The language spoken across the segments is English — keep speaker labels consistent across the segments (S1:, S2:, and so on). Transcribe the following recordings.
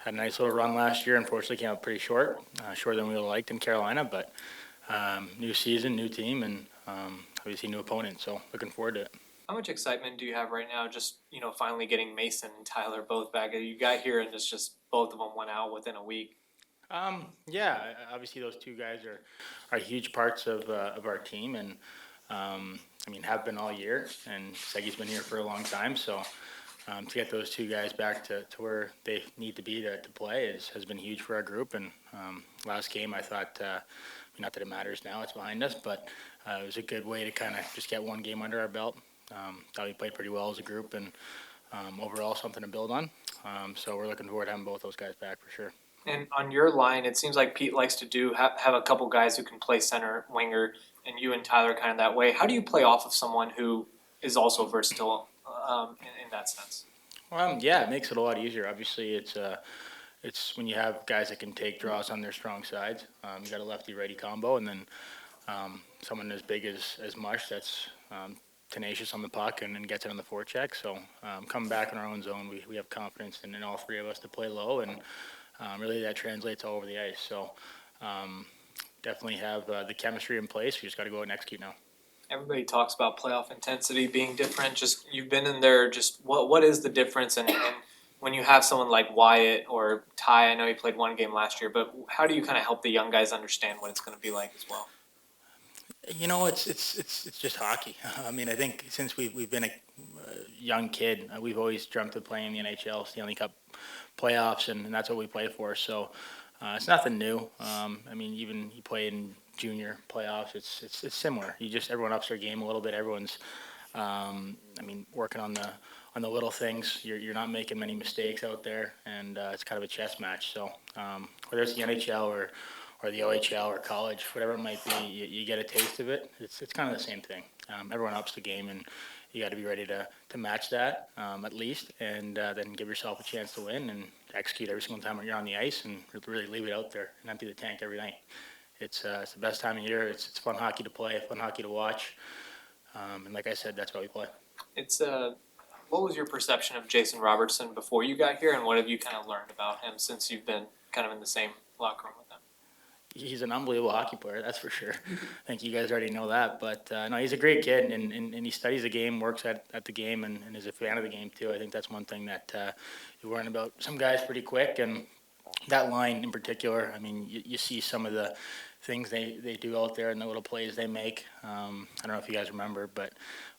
S1: Had a nice little run last year. Unfortunately, came out pretty short, shorter than we would have liked in Carolina. But new season, new team, and obviously new opponent. So looking forward to it.
S2: How much excitement do you have right now? Just finally getting Mason and Tyler both back. You got here and it's just both of them went out within a week.
S1: Yeah, obviously those two guys are huge parts of our team, and I mean have been all year. And Segi's been here for a long time, so to get those two guys back to where they need to be to play has been huge for our group. And last game, I thought, not that it matters now, it's behind us, but it was a good way to kind of just get one game under our belt. Thought we played pretty well as a group, and overall something to build on. So we're looking forward to having both those guys back for sure.
S2: And on your line, it seems like Pete likes to have a couple guys who can play center, winger, and you and Tyler kind of that way. How do you play off of someone who is also versatile in that sense?
S1: Yeah, it makes it a lot easier. Obviously, it's when you have guys that can take draws on their strong sides. You got a lefty righty combo, and then someone as big as Mush that's tenacious on the puck and gets it on the forecheck. So coming back in our own zone, we have confidence in all three of us to play low, and really that translates all over the ice. So definitely have the chemistry in place. We just got to go out and execute now.
S2: Everybody talks about playoff intensity being different. Just you've been in there. Just what is the difference? And when you have someone like Wyatt or Ty, I know he played one game last year, but how do you kind of help the young guys understand what it's going to be like as well?
S1: It's just hockey. I mean, I think since we've been a young kid, we've always dreamt of playing the NHL, Stanley Cup playoffs, and that's what we play for. So it's nothing new. I mean, even you play in junior playoffs, it's similar. You just everyone ups their game a little bit. Everyone's, I mean, working on the little things. You're not making many mistakes out there, and it's kind of a chess match. So whether it's the NHL or the OHL or college, whatever it might be, you get a taste of it. It's kind of the same thing. Everyone ups the game, and you got to be ready to match that at least, and then give yourself a chance to win and execute every single time when you're on the ice, and really leave it out there and empty the tank every night. It's the best time of year. It's fun hockey to play, fun hockey to watch, and like I said, that's why we play.
S2: It's What was your perception of Jason Robertson before you got here, and what have you kind of learned about him since you've been kind of in the same locker room with him?
S1: He's an unbelievable hockey player, that's for sure. I think you guys already know that. But no, he's a great kid, and he studies the game, works at the game, and is a fan of the game, too. I think that's one thing that you learn about some guys pretty quick. And that line in particular, I mean, you see some of the things they do out there and the little plays they make. I don't know if you guys remember, but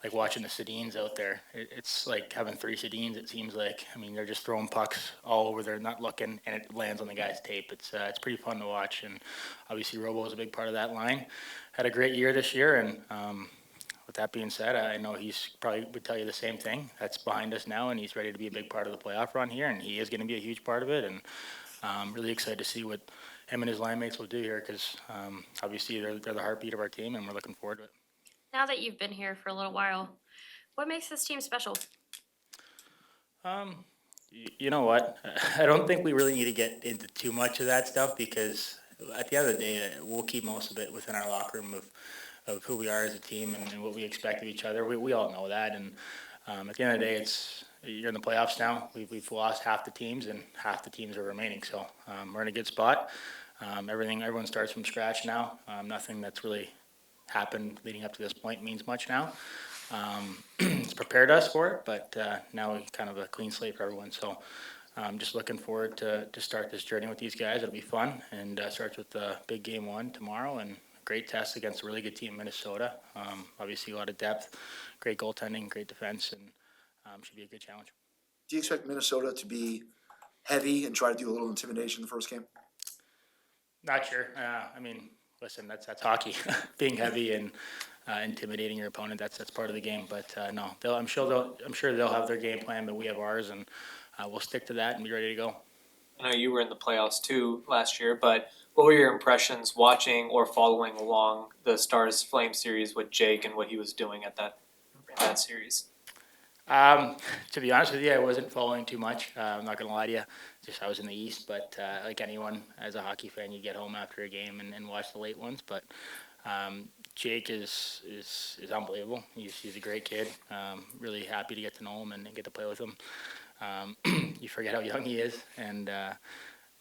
S1: like watching the Sedins out there, it's like having three Sedins, it seems like. I mean, they're just throwing pucks all over there, not looking, and it lands on the guy's tape. It's pretty fun to watch, and obviously Robo is a big part of that line. Had a great year this year, and with that being said, I know he's probably would tell you the same thing. That's behind us now, and he's ready to be a big part of the playoff run here, and he is going to be a huge part of it. And really excited to see what him and his line mates will do here because obviously they're the heartbeat of our team, and we're looking forward to it.
S3: Now that you've been here for a little while, what makes this team special?
S1: You know what? I don't think we really need to get into too much of that stuff because at the end of the day, we'll keep most of it within our locker room of who we are as a team and what we expect of each other. We all know that, and at the end of the day, you're in the playoffs now. We've lost half the teams, and half the teams are remaining. So we're in a good spot. Everyone starts from scratch now. Nothing that's really happened leading up to this point means much now. It's prepared us for it, but now we kind of a clean slate for everyone. So I'm just looking forward to start this journey with these guys. It'll be fun, and starts with big game one tomorrow, and a great test against a really good team, Minnesota. Obviously, a lot of depth, great goaltending, great defense, and should be a good challenge.
S4: Do you expect Minnesota to be heavy and try to do a little intimidation in the first game?
S1: Not sure. I mean, listen, that's hockey. Being heavy and intimidating your opponent, that's part of the game. But no, I'm sure they'll have their game plan, but we have ours, and we'll stick to that and be ready to go.
S2: I know you were in the playoffs too last year, but what were your impressions watching or following along the Stars Flame series with Jake and what he was doing at that series?
S1: To be honest with you, I wasn't following too much. I'm not gonna lie to you. Just I was in the East, but like anyone, as a hockey fan, you get home after a game and watch the late ones. But Jake is unbelievable. He's a great kid. Really happy to get to know him and get to play with him. You forget how young he is, and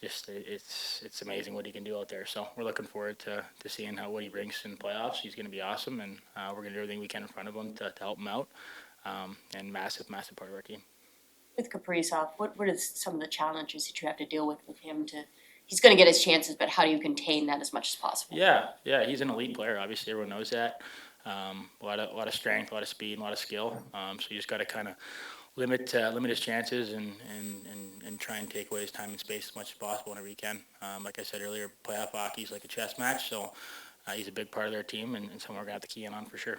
S1: it's amazing what he can do out there. So we're looking forward to seeing what he brings in the playoffs. He's going to be awesome, and we're going to do everything we can in front of him to help him out. And massive part of our team.
S5: With Kaprizov, what are some of the challenges that you have to deal with him to, he's gonna get his chances, but how do you contain that as much as possible?
S1: Yeah, he's an elite player. Obviously, everyone knows that. A lot of strength, a lot of speed, a lot of skill. So you just got to kind of limit his chances and try and take away his time and space as much as possible whenever you can. Like I said earlier, playoff hockey is like a chess match, so he's a big part of their team and someone we're gonna have to key in on for sure.